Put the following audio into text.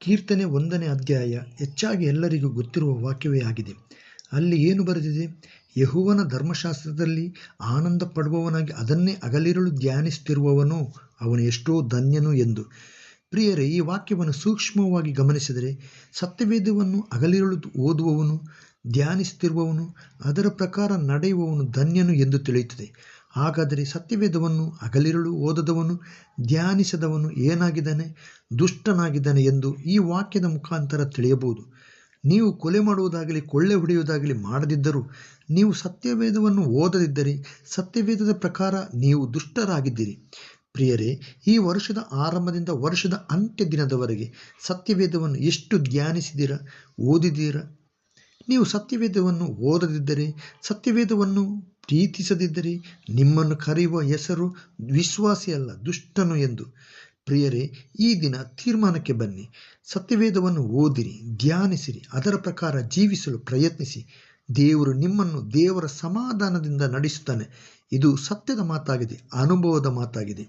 ಕೀರ್ತನೆ 1ನೇ ಅಧ್ಯಾಯ ಹೆಚ್ಚಾಗಿ ಎಲ್ಲರಿಗೂ ಗೊತ್ತಿರುವ ವಾಕ್ಯವೇ ಆಗಿದೆ. ಅಲ್ಲಿ ಏನು ಬರೆದಿದೆ? ಯೆಹೋವನ ಧರ್ಮಶಾಸ್ತ್ರದಲ್ಲಿ ಆನಂದ ಪಡುವವನಾಗಿ ಅದನ್ನೇ ಹಗಲಿರುಳು ಧ್ಯಾನಿಸುತ್ತಿರುವವನು ಅವನು ಎಷ್ಟೋ ಧನ್ಯನು ಎಂದು. ಪ್ರಿಯರೇ, ಈ ವಾಕ್ಯವನ್ನು ಸೂಕ್ಷ್ಮವಾಗಿ ಗಮನಿಸಿದರೆ ಸತ್ಯವೇದವನ್ನು ಹಗಲಿರುಳು ಓದುವವನು, ಧ್ಯಾನಿಸುತ್ತಿರುವವನು, ಅದರ ಪ್ರಕಾರ ನಡೆಯುವವನು ಧನ್ಯನು ಎಂದು ತಿಳಿಯುತ್ತದೆ. ಹಾಗಾದರೆ ಸತ್ಯವೇದವನ್ನು ಹಗಲಿರುಳು ಓದದವನು, ಧ್ಯಾನಿಸದವನು ಏನಾಗಿದ್ದಾನೆ? ದುಷ್ಟನಾಗಿದ್ದಾನೆ ಎಂದು ಈ ವಾಕ್ಯದ ಮುಖಾಂತರ ತಿಳಿಯಬಹುದು. ನೀವು ಕೊಲೆ ಮಾಡುವುದಾಗಲಿ ಕೊಳ್ಳೆ ಹೊಡೆಯುವುದಾಗಲಿ ಮಾಡದಿದ್ದರೂ, ನೀವು ಸತ್ಯವೇದವನ್ನು ಓದದಿದ್ದರೆ ಸತ್ಯವೇದದ ಪ್ರಕಾರ ನೀವು ದುಷ್ಟರಾಗಿದ್ದೀರಿ. ಪ್ರಿಯರೇ, ಈ ವರ್ಷದ ಆರಂಭದಿಂದ ವರ್ಷದ ಅಂತ್ಯ ದಿನದವರೆಗೆ ಸತ್ಯವೇದವನ್ನು ಎಷ್ಟು ಧ್ಯಾನಿಸಿದ್ದೀರಾ, ಓದಿದ್ದೀರಾ? ನೀವು ಸತ್ಯವೇದವನ್ನು ಓದದಿದ್ದರೆ, ಸತ್ಯವೇದವನ್ನು ಪ್ರೀತಿಸದಿದ್ದರೆ ನಿಮ್ಮನ್ನು ಕರೆಯುವ ಹೆಸರು ವಿಶ್ವಾಸಿಯಲ್ಲ, ದುಷ್ಟನು ಎಂದು. ಪ್ರಿಯರೇ, ಈ ದಿನ ತೀರ್ಮಾನಕ್ಕೆ ಬನ್ನಿ. ಸತ್ಯವೇದವನ್ನು ಓದಿರಿ, ಧ್ಯಾನಿಸಿರಿ, ಅದರ ಪ್ರಕಾರ ಜೀವಿಸಲು ಪ್ರಯತ್ನಿಸಿ. ದೇವರು ನಿಮ್ಮನ್ನು ದೇವರ ಸಮಾಧಾನದಿಂದ ನಡೆಸುತ್ತಾನೆ. ಇದು ಸತ್ಯದ ಮಾತಾಗಿದೆ, ಅನುಭವದ ಮಾತಾಗಿದೆ.